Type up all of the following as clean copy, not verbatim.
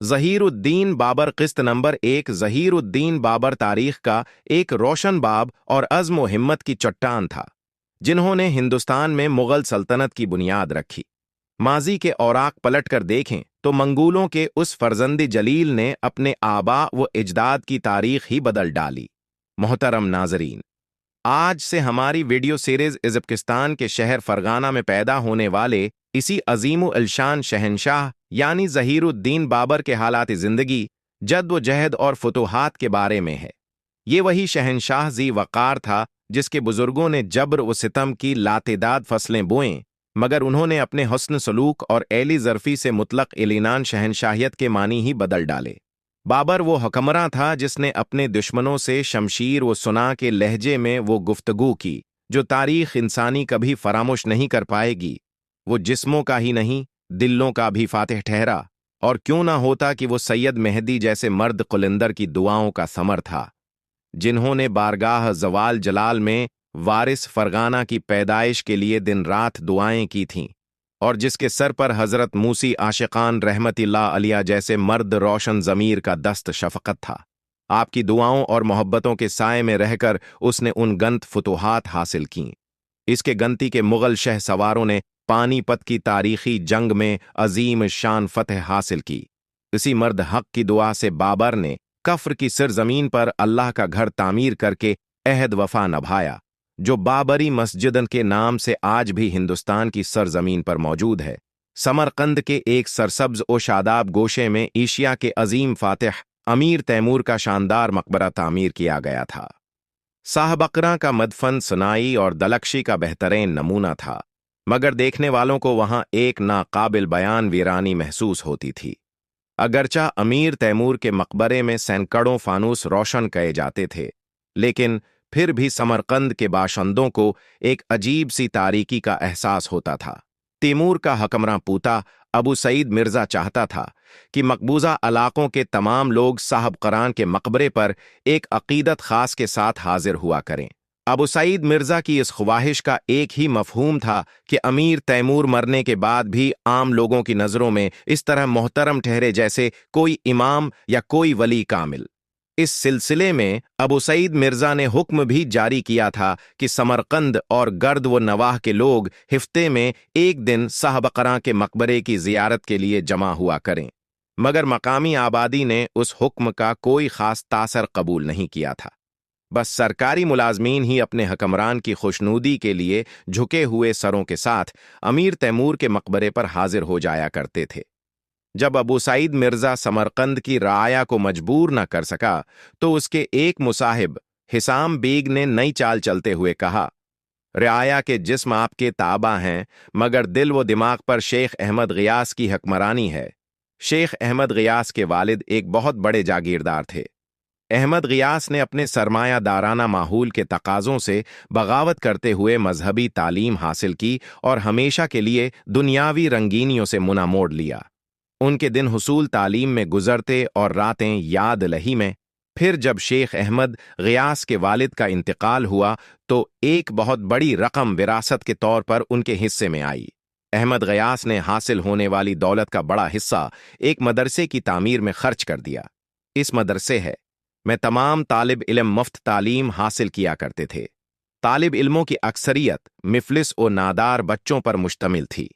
ज़हीरुद्दीन बाबर किस्त नंबर 1। ज़हीरुद्दीन बाबर तारीख का एक रोशन बाब और अज़्म व हिम्मत की चट्टान था, जिन्होंने हिंदुस्तान में मुग़ल सल्तनत की बुनियाद रखी। माजी के औराक पलट कर देखें तो मंगूलों के उस फर्जंद जलील ने अपने आबा व इजदाद की तारीख ही बदल डाली। मोहतरम नाजरीन, आज से हमारी वीडियो सीरीज इज़्किस्तान के शहर फरगाना में पैदा होने वाले इसी अजीम व इल्शान शहनशाह यानी ज़हीरुद्दीन बाबर के हालात ज़िंदगी, जद्दोजहद और फुतूहात के बारे में है। ये वही शहनशाह ज़ी वक़ार था जिसके बुज़ुर्गों ने जब्र व सितम की लातेदाद फसलें बोएं, मगर उन्होंने अपने हुस्न सलूक और एली ज़र्फ़ी से मुतलक इलीनान शहनशाहियत के मानी ही बदल डाले। बाबर वो हुक्मरां था जिसने अपने दुश्मनों से शमशीर व सुना के लहजे में वो गुफ्तगू की जो तारीख़ इंसानी कभी फरामोश नहीं कर पाएगी। वो जिस्मों का ही नहीं, दिलों का भी फातिह ठहरा, और क्यों ना होता कि वो सैयद मेहदी जैसे मर्द कुलिंदर की दुआओं का समर था, जिन्होंने बारगाह ज़वाल जलाल में वारिस फरगाना की पैदाइश के लिए दिन रात दुआएं की थीं, और जिसके सर पर हज़रत मूसी आशिकान रहमतिल्लाह अलैह जैसे मर्द रोशन ज़मीर का दस्त शफ़क़त था। आपकी दुआओं और मोहब्बतों के साए में रहकर उसने उन गंत फुतूहात हासिल कीं। इसके गंती के मुग़ल शह सवारों ने पानीपत की तारीख़ी जंग में अजीम शान फ़तह हासिल की। इसी मर्द हक़ की दुआ से बाबर ने कफ्र की सरज़मीन पर अल्लाह का घर तामीर करके अहद वफ़ा निभाया, जो बाबरी मस्जिदन के नाम से आज भी हिंदुस्तान की सरज़मीन पर मौजूद है। समरकंद के एक सरसब्ज़ और शादाब गोशे में एशिया के अजीम फ़ातिह अमीर तैमूर का शानदार मकबरा तामीर किया गया था। साहबकरा का मदफन सुनाई और दलकशी का बेहतरीन नमूना था, मगर देखने वालों को वहां एक नाकाबिल बयान वीरानी महसूस होती थी। अगरचा अमीर तैमूर के मकबरे में सैकड़ों फानूस रोशन किए जाते थे, लेकिन फिर भी समरकंद के बाशिंदों को एक अजीब सी तारीकी का एहसास होता था। तैमूर का हकमरां पूता अबू सईद मिर्ज़ा चाहता था कि मकबूजा इलाकों के तमाम लोग साहब करान के मकबरे पर एक अकीदत खास के साथ हाजिर हुआ करें। अबू सईद मिर्ज़ा की इस ख्वाहिश का एक ही मफहूम था कि अमीर तैमूर मरने के बाद भी आम लोगों की नज़रों में इस तरह मोहतरम ठहरे जैसे कोई इमाम या कोई वली कामिल। इस सिलसिले में अबू सईद मिर्ज़ा ने हुक्म भी जारी किया था कि समरकंद और गर्द व नवाह के लोग हिफ्ते में एक दिन साहबकरां के मकबरे की ज़ियारत के लिए जमा हुआ करें, मगर मकामी आबादी ने उस हुक्म का कोई ख़ास तासर कबूल नहीं किया था। बस सरकारी मुलाजमीन ही अपने हकमरान की खुशनूदी के लिए झुके हुए सरों के साथ अमीर तैमूर के मकबरे पर हाजिर हो जाया करते थे। जब अबू सईद मिर्ज़ा समरकंद की राया को मजबूर न कर सका तो उसके एक मुसाहिब हिसाम बेग ने नई चाल चलते हुए कहा, रियाया के जिस्म आपके ताबा हैं, मगर दिल व दिमाग पर शेख अहमद गियास की हकमरानी है। शेख अहमद गियास के वालिद एक बहुत बड़े जागीरदार थे। अहमद गियास ने अपने सरमायादाराना माहौल के तकाज़ों से बगावत करते हुए मजहबी तालीम हासिल की और हमेशा के लिए दुनियावी रंगीनियों से मुना मोड़ लिया। उनके दिन हुसूल तालीम में गुजरते और रातें याद लही में। फिर जब शेख अहमद गियास के वालिद का इंतकाल हुआ तो एक बहुत बड़ी रकम विरासत के तौर पर उनके हिस्से में आई। अहमद गियास ने हासिल होने वाली दौलत का बड़ा हिस्सा एक मदरसे की तामीर में खर्च कर दिया। इस मदरसे है में तमाम तालिब इल्म मुफ्त तालीम हासिल किया करते थे। तालिब इल्मों की अक्सरियत मिफलिस और नादार बच्चों पर मुश्तमिल थी।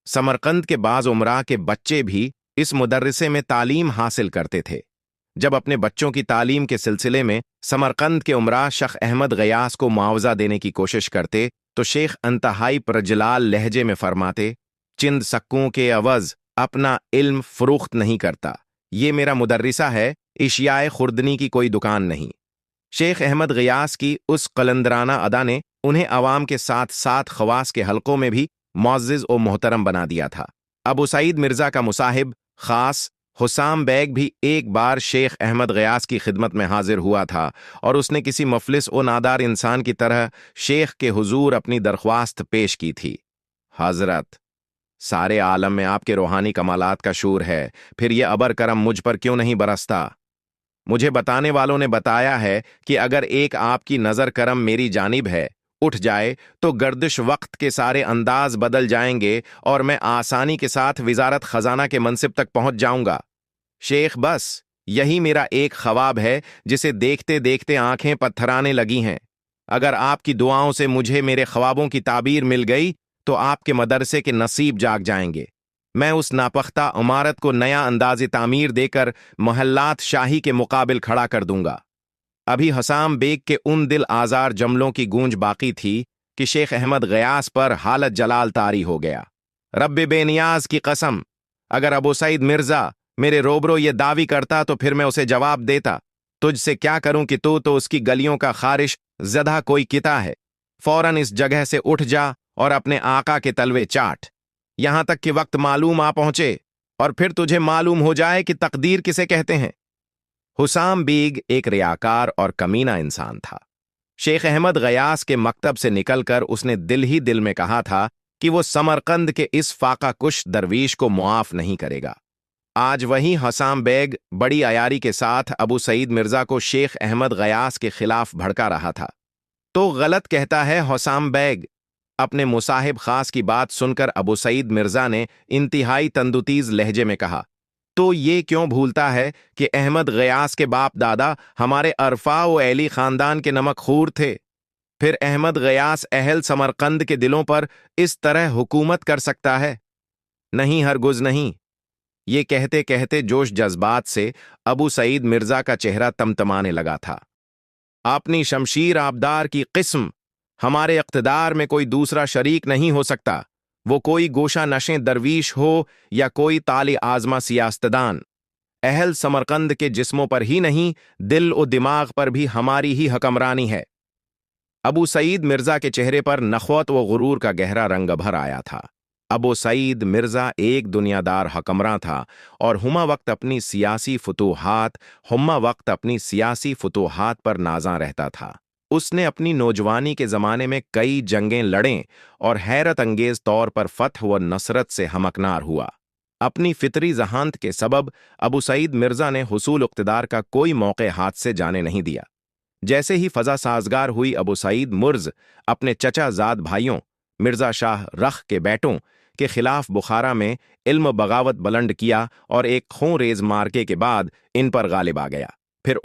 समरकंद के बाज़ उमरा के बच्चे भी इस मदरसे में तालीम हासिल करते थे। जब अपने बच्चों की तालीम के सिलसिले में समरकंद के उमरा शेख अहमद गियास को मुआवजा देने की कोशिश करते तो शेख अंतहाई प्रजलाल लहजे में फरमाते, चिंद सक्कों के अवज़ अपना इल्म फरोख्त नहीं करता, ये मेरा मुदर्रिसा है, इशियाए खुर्दनी की कोई दुकान नहीं। शेख अहमद गियास की उस कलंदराना अदा ने उन्हें अवाम के साथ साथ खवास के हलकों में भी मुअज़्ज़िज़ और मोहतरम बना दिया था। अबू सईद मिर्ज़ा का मुसाहिब खास हुसाम बैग भी एक बार शेख अहमद गियास की खिदमत में हाजिर हुआ था और उसने किसी मुफलिस और नादार इंसान की तरह शेख के हुजूर अपनी दरख्वास्त पेश की थी। हज़रत, सारे आलम में आपके रूहानी कमालात का शूर है, फिर ये अबर करम मुझ पर क्यों नहीं बरसता? मुझे बताने वालों ने बताया है कि अगर एक आपकी नज़र करम मेरी जानिब है उठ जाए तो गर्दिश वक्त के सारे अंदाज बदल जाएंगे और मैं आसानी के साथ विजारत खजाना के मनसिब तक पहुंच जाऊंगा। शेख बस यही मेरा एक ख्वाब है जिसे देखते देखते आंखें पत्थराने लगी हैं। अगर आपकी दुआओं से मुझे मेरे ख्वाबों की ताबीर मिल गई तो आपके मदरसे के नसीब जाग जाएंगे। मैं उस नापख्ता इमारत को नया अंदाज़े तामीर देकर मोहल्लात शाही के मुकाबिल खड़ा कर दूंगा। अभी हसाम बेग के उन दिल आज़ार जमलों की गूंज बाकी थी कि शेख अहमद गयास पर हालत जलाल तारी हो गया। रब्बे बेनियाज की कसम, अगर अबू सईद मिर्जा मेरे रोबरो ये दावी करता तो फिर मैं उसे जवाब देता, तुझसे क्या करूं कि तू तो उसकी गलियों का खारिश ज़दा कोई किता है। फौरन इस जगह से उठ जा और अपने आका के तलवे चाट, यहां तक कि वक्त मालूम आ पहुंचे और फिर तुझे मालूम हो जाए कि तकदीर किसे कहते हैं। हुसाम बेग एक रियाकार और कमीना इंसान था। शेख अहमद गयास के मकतब से निकलकर उसने दिल ही दिल में कहा था कि वो समरकंद के इस फाका कुश दरवीश को मुआफ नहीं करेगा। आज वही हसाम बेग बड़ी अयारी के साथ अबू सईद मिर्जा को शेख अहमद गयास के खिलाफ भड़का रहा था। तो गलत कहता है हसाम बेग। अपने मुसाहिब खास की बात सुनकर अबू सईद मिर्जा ने इंतहाई तंदुतीज लहजे में कहा, तो ये क्यों भूलता है कि अहमद गयास के बाप दादा हमारे अरफा व एली खानदान के नमकखोर थे। फिर अहमद गयास अहल समरकंद के दिलों पर इस तरह हुकूमत कर सकता है? नहीं, हरगुज नहीं। ये कहते कहते जोश जज्बात से अबू सईद मिर्जा का चेहरा तमतमाने लगा था। अपनी शमशीर आबदार की किस्म, हमारे इक़्तिदार में कोई दूसरा शरीक नहीं हो सकता, वो कोई गोशा नशे दरवीश हो या कोई ताले आजमा सियासतदान। अहल समरकंद के जिस्मों पर ही नहीं, दिल और दिमाग पर भी हमारी ही हकमरानी है। अबू सईद मिर्जा के चेहरे पर नख़वत व गुरूर का गहरा रंग भर आया था। अबू सईद मिर्जा एक दुनियादार हकमरां था और हुमा वक्त अपनी सियासी फतूहात पर नाज़ां रहता था। उसने अपनी नौजवानी के ज़माने में कई जंगें लड़ें और हैरत अंगेज तौर पर फतह व नसरत से हमकनार हुआ। अपनी फितरी जहानत के सबब अबू सईद मिर्जा ने हुसूल इक़्तिदार का कोई मौके हाथ से जाने नहीं दिया। जैसे ही फजा साजगार हुई, अबू सईद मुर्ज अपने चचा जाद भाइयों मिर्जा शाह रख के बेटों के खिलाफ बुखारा में इल्म बगावत बुलंद किया और एक खून रेज मार्के के बाद इन पर गालिब आ गया। फिर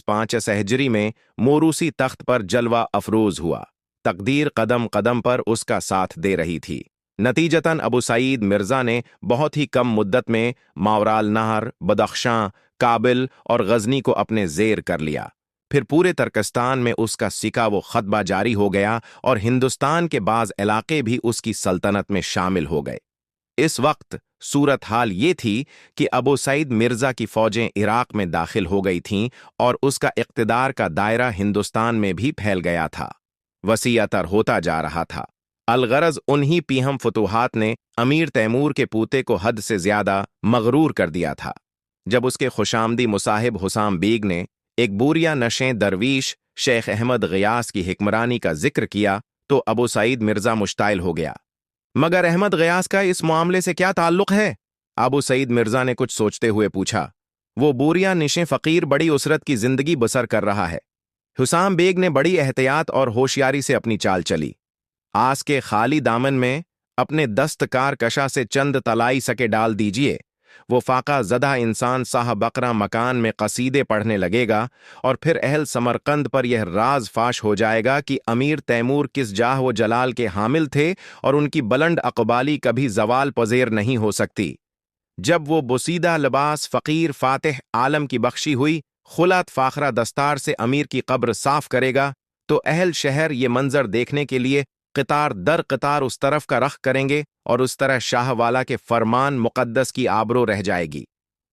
5 सहजरी में मोरूसी तख्त पर जलवा अफरोज हुआ। तकदीर कदम कदम पर उसका साथ दे रही थी। नतीजतन अबू सईद मिर्जा ने बहुत ही कम मुद्दत में मावराल नहर, बदख्शां, काबिल और गजनी को अपने जेर कर लिया। फिर पूरे तुर्कस्तान में उसका सिका व खतबा जारी हो गया और हिंदुस्तान के बाज़ इलाके भी उसकी सल्तनत में शामिल हो गए। इस वक्त सूरत हाल ये थी कि अबू सईद मिर्जा की फौजें इराक में दाखिल हो गई थीं और उसका इक़्तिदार का दायरा हिंदुस्तान में भी फैल गया था, वसीअतर होता जा रहा था। अलगरज उन्हीं पीहम फतूहात ने अमीर तैमूर के पूते को हद से ज्यादा मगरूर कर दिया था। जब उसके खुशामदी मुसाहिब हुसाम बेग ने एक बूरिया नशें दरवीश शेख अहमद गयास की हिक्मरानी का जिक्र किया तो अबू सईद मिर्जा मुश्ताइल हो गया। मगर अहमद गयास का इस मामले से क्या ताल्लुक है? अबू सईद मिर्जा ने कुछ सोचते हुए पूछा। वो बूरिया निशे फकीर बड़ी उसरत की जिंदगी बसर कर रहा है। हुसाम बेग ने बड़ी एहतियात और होशियारी से अपनी चाल चली। आस के खाली दामन में अपने दस्तकार कशा से चंद तलाई सके डाल दीजिए, वो फाका ज़दा इंसान साह बकरा मकान में कसीदे पढ़ने लगेगा और फिर अहल समरकंद पर यह राज फाश हो जाएगा कि अमीर तैमूर किस जाह व जलाल के हामिल थे और उनकी बुलंद अक़बाली कभी जवाल पज़ेर नहीं हो सकती। जब वो बुसीदा लिबास फ़कीर फ़ातिह आलम की बख्शी हुई खुलात फ़ाखरा दस्तार से अमीर की कब्र साफ करेगा तो अहल शहर ये मंजर देखने के लिए क़तार दर क़तार उस तरफ का रख करेंगे और उस तरह शाहवाला के फरमान मुक़द्दस की आबरो रह जाएगी।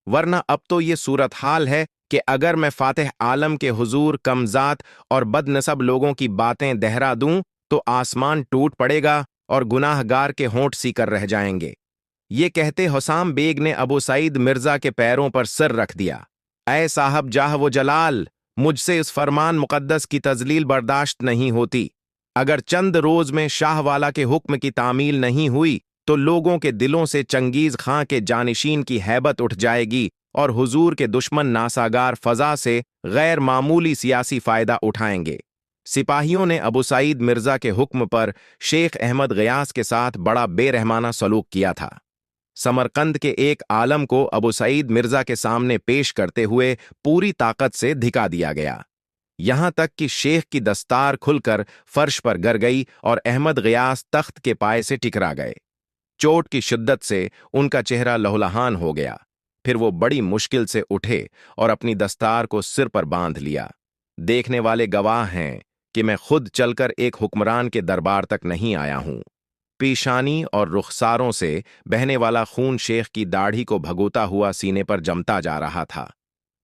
वरना अब तो ये सूरत हाल है कि अगर मैं फ़ातिह आलम के हुजूर कमज़ात और बदनसब लोगों की बातें दहरा दूं तो आसमान टूट पड़ेगा और गुनाहगार के होंठ सीकर रह जाएंगे। ये कहते हुसाम बेग ने अबू सईद मिर्जा के पैरों पर सिर रख दिया। ऐ साहब जाह व जलाल, मुझसे इस फरमान मुक़द्दस की तजलील बर्दाश्त नहीं होती। अगर चंद रोज में शाहवाला के हुक्म की तामील नहीं हुई तो लोगों के दिलों से चंगेज खां के जानिशीन की हैबत उठ जाएगी और हुजूर के दुश्मन नासागार फजा से गैर मामूली सियासी फायदा उठाएंगे। सिपाहियों ने अबू सईद मिर्जा के हुक्म पर शेख अहमद गयास के साथ बड़ा बेरहमाना सलूक किया था। समरकंद के एक आलम को अबू सईद मिर्जा के सामने पेश करते हुए पूरी ताकत से धिका दिया गया, यहां तक कि शेख की दस्तार खुलकर फर्श पर गिर गई और अहमद गियास तख्त के पाए से टिकरा गए। चोट की शिद्दत से उनका चेहरा लहूलुहान हो गया। फिर वो बड़ी मुश्किल से उठे और अपनी दस्तार को सिर पर बांध लिया। देखने वाले गवाह हैं कि मैं खुद चलकर एक हुक्मरान के दरबार तक नहीं आया हूं। पेशानी और रुखसारों से बहने वाला खून शेख की दाढ़ी को भगोता हुआ सीने पर जमता जा रहा था,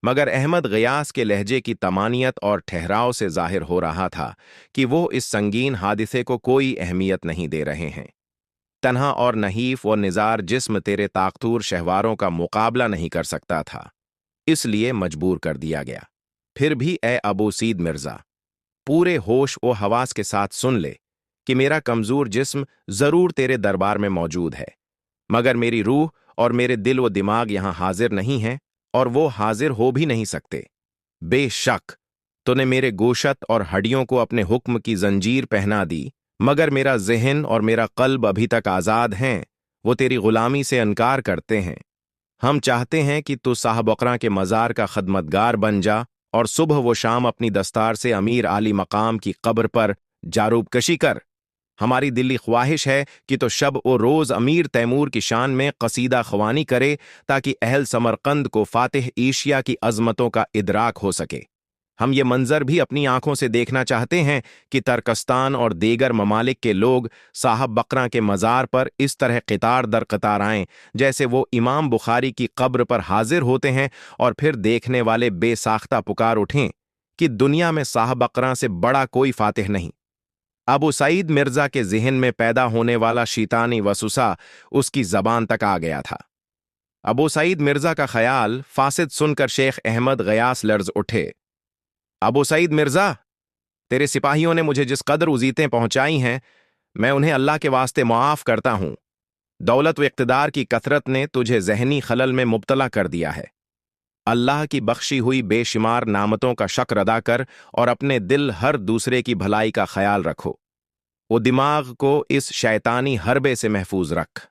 मगर अहमद गियास के लहजे की तमानियत और ठहराव से जाहिर हो रहा था कि वो इस संगीन हादिसे को कोई अहमियत नहीं दे रहे हैं। तन्हा और नहीफ व निजार जिस्म तेरे ताकतूर शहवारों का मुकाबला नहीं कर सकता था, इसलिए मजबूर कर दिया गया। फिर भी ए अबू सईद मिर्जा, पूरे होश व हवास के साथ सुन ले कि मेरा कमजोर जिस्म जरूर तेरे दरबार में मौजूद है, मगर मेरी रूह और मेरे दिल व दिमाग यहां हाजिर नहीं हैं और वो हाजिर हो भी नहीं सकते। बेशक तूने मेरे गोशत और हड्डियों को अपने हुक्म की जंजीर पहना दी, मगर मेरा ज़हन और मेरा कल्ब अभी तक आज़ाद हैं, वो तेरी गुलामी से इनकार करते हैं। हम चाहते हैं कि तू साहब बकरा के मज़ार का खदमतगार बन जा और सुबह व शाम अपनी दस्तार से अमीर आली मकाम की कब्र पर जारूब कशी कर। हमारी दिली ख्वाहिश है कि तो शब और रोज़ अमीर तैमूर की शान में कसीदा ख्वानी करे, ताकि अहल समरकंद को फातिह एशिया की अजमतों का इदराक हो सके। हम ये मंजर भी अपनी आंखों से देखना चाहते हैं कि तर्कस्तान और दीगर ममालिक के लोग साहब बकरा के मज़ार पर इस तरह क़तार दर क़तार आएं, जैसे वो इमाम बुखारी की कब्र पर हाजिर होते हैं, और फिर देखने वाले बेसाख्ता पुकार उठें कि दुनिया में साहब बकरा से बड़ा कोई फातिह नहीं। अबू सईद मिर्जा के ज़हन में पैदा होने वाला शैतानी वसुसा उसकी ज़बान तक आ गया था। अबू सईद मिर्जा का ख्याल फासिद सुनकर शेख अहमद गियास लर्ज उठे। अबू सईद मिर्जा, तेरे सिपाहियों ने मुझे जिस कदर उजीतें पहुंचाई हैं, मैं उन्हें अल्लाह के वास्ते मुआफ करता हूं। दौलत व इक़्तिदार की कथरत ने तुझे ज़हनी खलल में मुब्तला कर दिया है। अल्लाह की बख्शी हुई बेशुमार नामतों का शक्र अदा कर और अपने दिल हर दूसरे की भलाई का ख्याल रखो। वो दिमाग को इस शैतानी हरबे से महफूज रख।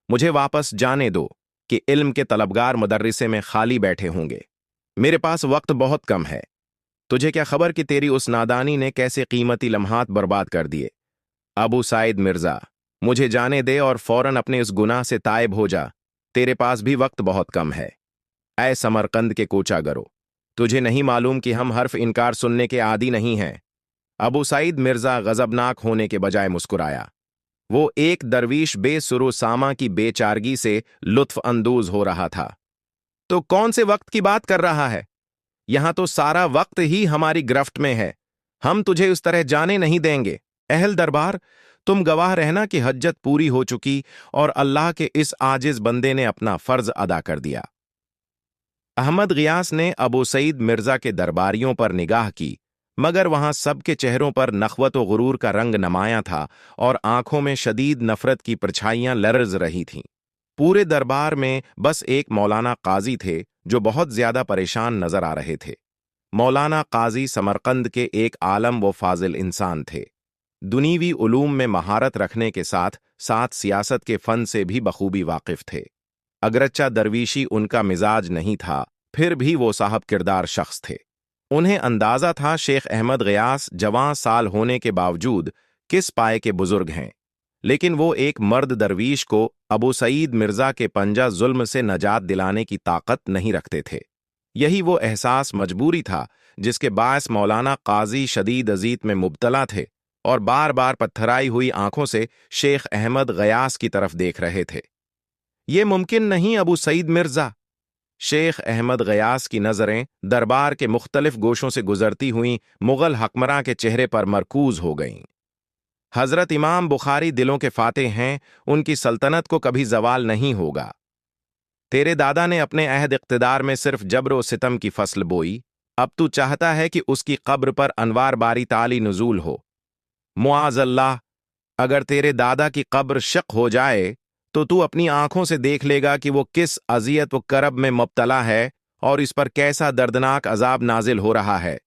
मुझे वापस जाने दो कि इल्म के तलबगार मदरसे में खाली बैठे होंगे। मेरे पास वक्त बहुत कम है। तुझे क्या खबर कि तेरी उस नादानी ने कैसे कीमती लम्हात बर्बाद कर दिए। अबू सईद मिर्जा, मुझे जाने दे और फौरन अपने उस गुनाह से ताइब हो जा। तेरे पास भी वक्त बहुत कम है। ऐ समरकंद के कोचागरो, तुझे नहीं मालूम कि हम हर्फ इनकार सुनने के आदी नहीं हैं। अबू सईद मिर्जा गजबनाक होने के बजाय मुस्कुराया। वो एक दरवीश बेसुरो सामा की बेचारगी से लुत्फ अंदोज हो रहा था। तो कौन से वक्त की बात कर रहा है? यहां तो सारा वक्त ही हमारी गिरफ्त में है। हम तुझे उस तरह जाने नहीं देंगे। अहल दरबार, तुम गवाह रहना कि हज्जत पूरी हो चुकी और अल्लाह के इस आजिज बंदे ने अपना फर्ज अदा कर दिया। अहमद गियास ने अबू सईद मिर्जा के दरबारियों पर निगाह की, मगर वहां सबके चेहरों पर नखवत व गुरूर का रंग नमाया था और आंखों में शदीद नफरत की परछाइयां लरज रही थीं। पूरे दरबार में बस एक मौलाना काजी थे जो बहुत ज्यादा परेशान नजर आ रहे थे। मौलाना काजी समरकंद के एक आलम व फाजिल इंसान थे। दुनीवी उलूम में महारत रखने के साथ साथ सियासत के फन से भी बखूबी वाकिफ थे। अगरच्चा दरवीशी उनका मिजाज नहीं था, फिर भी वो साहब किरदार शख्स थे। उन्हें अंदाजा था शेख अहमद गियास जवां साल होने के बावजूद किस पाए के बुजुर्ग हैं, लेकिन वो एक मर्द दरवीश को अबू सईद मिर्जा के पंजा जुल्म से नजात दिलाने की ताकत नहीं रखते थे। यही वो एहसास मजबूरी था जिसके बायस मौलाना काजी शदीद अजीत में मुब्तला थे और बार बार पत्थराई हुई आंखों से शेख अहमद गियास की तरफ देख रहे थे। ये मुमकिन नहीं अबू सईद मिर्जा। शेख अहमद गियास की नजरें दरबार के मुख्तलिफ गोशों से गुजरती हुई मुगल हकमरां के चेहरे पर मरकूज हो गईं। हजरत इमाम बुखारी दिलों के फातेह हैं, उनकी सल्तनत को कभी जवाल नहीं होगा। तेरे दादा ने अपने अहद इक़्तिदार में सिर्फ जबर व सितम की फसल बोई, अब तू चाहता है कि उसकी कब्र पर अनवार बारी ताली नुजूल हो। मुआज़ल्लाह, अगर तेरे दादा की कब्र शक हो जाए तो तू अपनी आंखों से देख लेगा कि वो किस अजियत व करब में मुब्तला है और इस पर कैसा दर्दनाक अजाब नाजिल हो रहा है।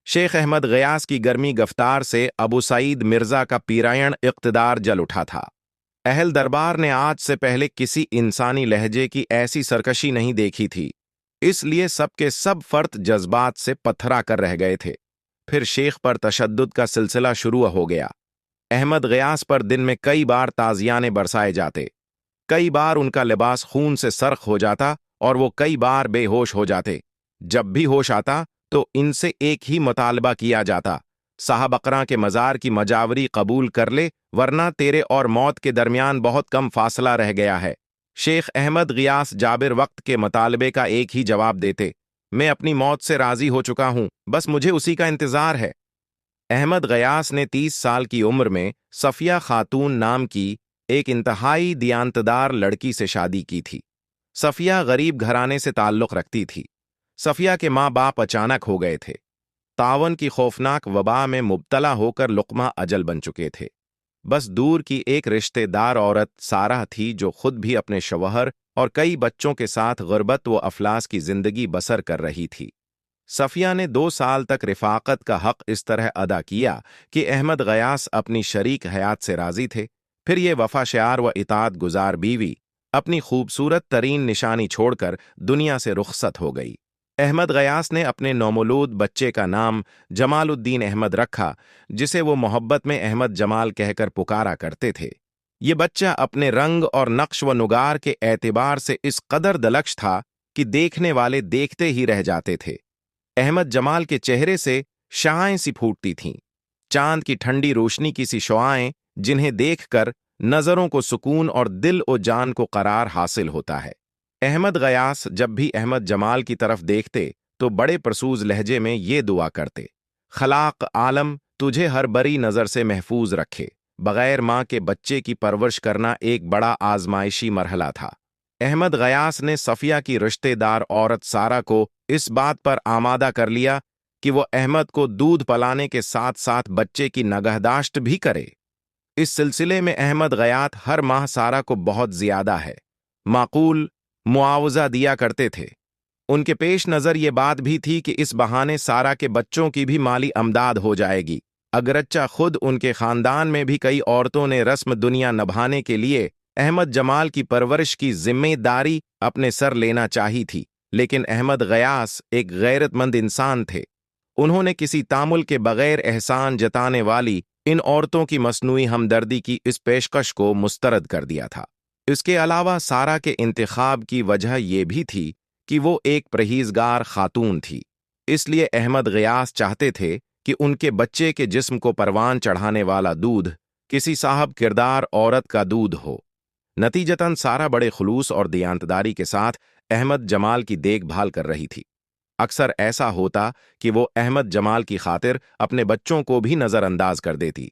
शेख अहमद गियास की गर्मी गफ्तार से अबू सईद मिर्जा का पीरायण इक़्तिदार जल उठा था। اہل دربار نے آج سے پہلے کسی انسانی لہجے کی ایسی سرکشی نہیں دیکھی تھی، اس لیے سب کے سب فرد جذبات سے پتھرا کر رہ گئے تھے۔ پھر شیخ پر تشدد کا سلسلہ شروع ہو گیا۔ احمد غیاث پر دن میں کئی بار تازیانے برسائے جاتے، کئی بار ان کا لباس خون سے سرخ ہو جاتا اور وہ کئی بار بے ہوش ہو جاتے۔ جب بھی ہوش آتا تو ان سے ایک ہی مطالبہ کیا جاتا: صاحب اقراء کے مزار کی مجاوری قبول کر لے، ورنہ تیرے اور موت کے درمیان بہت کم فاصلہ رہ گیا ہے۔ شیخ احمد غیاث جابر وقت کے مطالبے کا ایک ہی جواب دیتے: میں اپنی موت سے راضی ہو چکا ہوں، بس مجھے اسی کا انتظار ہے۔ احمد غیاث نے 30 سال کی عمر میں صفیہ خاتون نام کی ایک انتہائی دیانتدار لڑکی سے شادی کی تھی۔ صفیہ غریب گھرانے سے تعلق رکھتی تھی۔ صفیہ کے ماں باپ اچانک ہو گئے تھے۔ طاعون کی خوفناک وبا میں مبتلا ہو کر لقمہ اجل بن چکے تھے۔ بس دور کی ایک رشتہ دار عورت سارہ تھی جو خود بھی اپنے شوہر اور کئی بچوں کے ساتھ غربت و افلاس کی زندگی بسر کر رہی تھی۔ صفیہ نے 2 سال تک رفاقت کا حق اس طرح ادا کیا کہ احمد غیاث اپنی شریک حیات سے راضی تھے۔ پھر یہ وفا شعار و اطاعت گزار بیوی اپنی خوبصورت ترین نشانی چھوڑ کر دنیا سے رخصت ہو گئی۔ احمد غیاث نے اپنے نومولود بچے کا نام جمال الدین احمد رکھا، جسے وہ محبت میں احمد جمال کہہ کر پکارا کرتے تھے۔ یہ بچہ اپنے رنگ اور نقش و نگار کے اعتبار سے اس قدر دلکش تھا کہ دیکھنے والے دیکھتے ہی رہ جاتے تھے۔ احمد جمال کے چہرے سے شعاعیں سی پھوٹتی تھیں، چاند کی ٹھنڈی روشنی کی سی شعاعیں جنہیں دیکھ کر نظروں کو سکون اور دل و جان کو قرار حاصل ہوتا ہے۔ احمد غیاث جب بھی احمد جمال کی طرف دیکھتے تو بڑے پرسوز لہجے میں یہ دعا کرتے: خلاق عالم تجھے ہر بری نظر سے محفوظ رکھے۔ بغیر ماں کے بچے کی پرورش کرنا ایک بڑا آزمائشی مرحلہ تھا۔ احمد غیاث نے صفیہ کی رشتہ دار عورت سارہ کو اس بات پر آمادہ کر لیا کہ وہ احمد کو دودھ پلانے کے ساتھ ساتھ بچے کی نگہداشت بھی کرے۔ اس سلسلے میں احمد غیاث ہر ماہ سارہ کو بہت زیادہ معقول معاوضہ دیا کرتے تھے۔ ان کے پیش نظر یہ بات بھی تھی کہ اس بہانے سارہ کے بچوں کی بھی مالی امداد ہو جائے گی، اگرچہ خود ان کے خاندان میں بھی کئی عورتوں نے رسم دنیا نبھانے کے لیے احمد جمال کی پرورش کی ذمہ داری اپنے سر لینا چاہی تھی، لیکن احمد غیاث ایک غیرت مند انسان تھے۔ انہوں نے کسی تامل کے بغیر احسان جتانے والی ان عورتوں کی مصنوعی ہمدردی کی اس پیشکش کو مسترد کر دیا تھا۔ اس کے علاوہ سارہ کے انتخاب کی وجہ یہ بھی تھی کہ وہ ایک پرہیزگار خاتون تھی، اس لیے احمد غیاث چاہتے تھے کہ ان کے بچے کے جسم کو پروان چڑھانے والا دودھ کسی صاحب کردار عورت کا دودھ ہو۔ نتیجتاً سارہ بڑے خلوص اور دیانتداری کے ساتھ احمد جمال کی دیکھ بھال کر رہی تھی۔ اکثر ایسا ہوتا کہ وہ احمد جمال کی خاطر اپنے بچوں کو بھی نظر انداز کر دیتی۔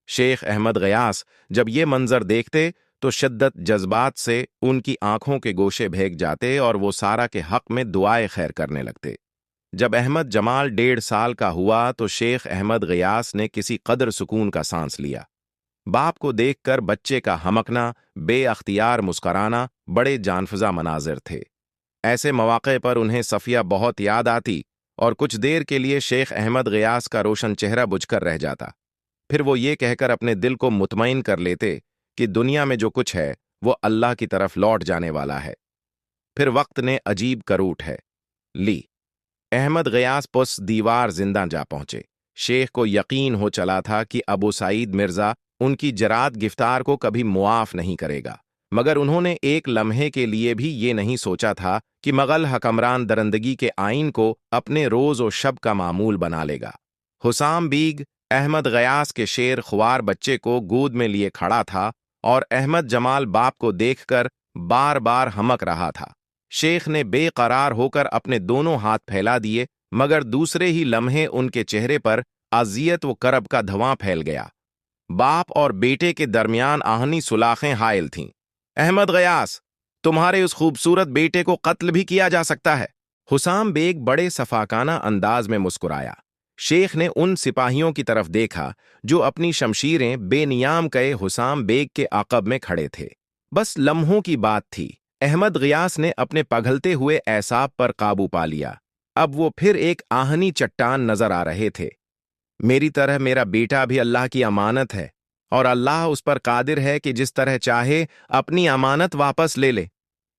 شیخ احمد غیاث جب یہ منظر دیکھتے تو شدت جذبات سے ان کی آنکھوں کے گوشے بھیگ جاتے اور وہ سارہ کے حق میں دعائے خیر کرنے لگتے۔ جب احمد جمال 1.5 سال کا ہوا تو شیخ احمد غیاث نے کسی قدر سکون کا سانس لیا۔ باپ کو دیکھ کر بچے کا ہمکنا، بے اختیار مسکرانا بڑے جانفزا مناظر تھے۔ ایسے مواقع پر انہیں صفیہ بہت یاد آتی اور کچھ دیر کے لیے شیخ احمد غیاث کا روشن چہرہ بجھ کر رہ جاتا۔ پھر وہ یہ کہہ کر اپنے دل کو مطمئن کر لیتے کہ دنیا میں جو کچھ ہے وہ اللہ کی طرف لوٹ جانے والا ہے۔ پھر وقت نے عجیب کروٹ لی۔ احمد غیاث پس دیوار زندہ جا پہنچے۔ شیخ کو یقین ہو چلا تھا کہ ابو سعید مرزا ان کی جرات گفتار کو کبھی معاف نہیں کرے گا، مگر انہوں نے ایک لمحے کے لیے بھی یہ نہیں سوچا تھا کہ مغل حکمران درندگی کے آئین کو اپنے روز و شب کا معمول بنا لے گا۔ حسام بیگ احمد غیاث کے شیر خوار بچے کو گود میں لیے کھڑا تھا اور احمد جمال باپ کو دیکھ کر بار بار ہمک رہا تھا۔ شیخ نے بے قرار ہو کر اپنے دونوں ہاتھ پھیلا دیے، مگر دوسرے ہی لمحے ان کے چہرے پر اذیت و کرب کا دھواں پھیل گیا۔ باپ اور بیٹے کے درمیان آہنی سلاخیں حائل تھیں۔ احمد غیاث، تمہارے اس خوبصورت بیٹے کو قتل بھی کیا جا سکتا ہے۔ حسام بیگ بڑے صفاکانہ انداز میں مسکرایا۔ شیخ نے ان سپاہیوں کی طرف دیکھا جو اپنی شمشیریں بے نیام کئے حسام بیگ کے عقب میں کھڑے تھے۔ بس لمحوں کی بات تھی، احمد غیاث نے اپنے پگھلتے ہوئے اعصاب پر قابو پا لیا۔ اب وہ پھر ایک آہنی چٹان نظر آ رہے تھے۔ میری طرح میرا بیٹا بھی اللہ کی امانت ہے और अल्लाह उस पर कादिर है कि जिस तरह चाहे अपनी अमानत वापस ले ले।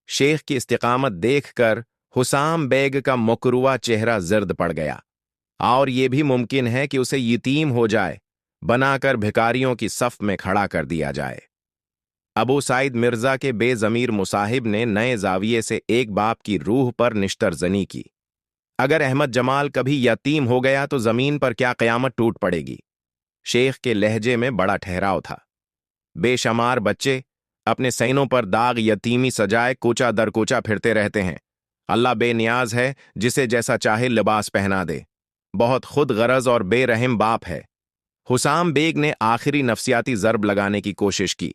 शेख की इस्तिकामत देखकर हुसाम बेग का मुकरुआ चेहरा जर्द पड़ गया। और ये भी मुमकिन है कि उसे यतीम हो जाए, बनाकर भिखारियों की सफ में खड़ा कर दिया जाए। अबू साइद मिर्जा के बेजमीर मुसाहिब ने नए जाविये से एक बाप की रूह पर निश्तरजनी की। अगर अहमद जमाल कभी यतीम हो गया तो जमीन पर क्या कयामत टूट पड़ेगी। शेख के लहजे में बड़ा ठहराव था। बेशुमार बच्चे अपने सैनों पर दाग यतीमी सजाए कोचा दर कोचा फिरते रहते हैं। अल्लाह बेनियाज है, जिसे जैसा चाहे लिबास पहना दे। बहुत खुद गरज और बेरहम बाप है। हुसाम बेग ने आखिरी नफसियाती जर्ब लगाने की कोशिश की।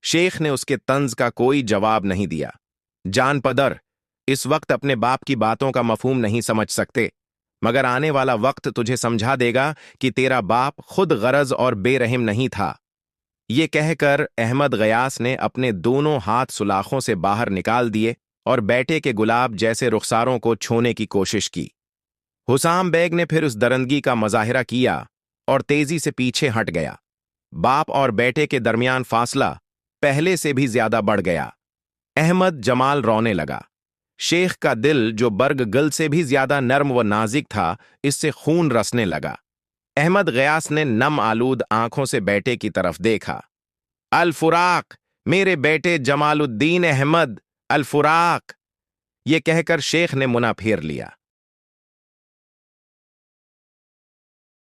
शेख ने उसके तंज का कोई जवाब नहीं दिया। जान पदर, इस वक्त अपने बाप की बातों का मफहूम नहीं समझ सकते, मगर आने वाला वक्त तुझे समझा देगा कि तेरा बाप खुद गरज और बेरहम नहीं था। ये कहकर अहमद गयास ने अपने दोनों हाथ सुलाखों से बाहर निकाल दिए और बेटे के गुलाब जैसे रुखसारों को छूने की कोशिश की। हुसाम बेग ने फिर उस दरंदगी का मुजाहिरा किया और तेजी से पीछे हट गया। बाप और बेटे के दरमियान फासला पहले से भी ज्यादा बढ़ गया। अहमद जमाल रोने लगा। शेख का दिल, जो बर्ग गल से भी ज्यादा नर्म व नाजिक था, इससे खून रसने लगा। अहमद गयास ने नम आलूद आंखों से बेटे की तरफ देखा। अल फुराक, मेरे बेटे जमालुद्दीन अहमद, अल फुराक, ये कहकर शेख ने मुना फेर लिया।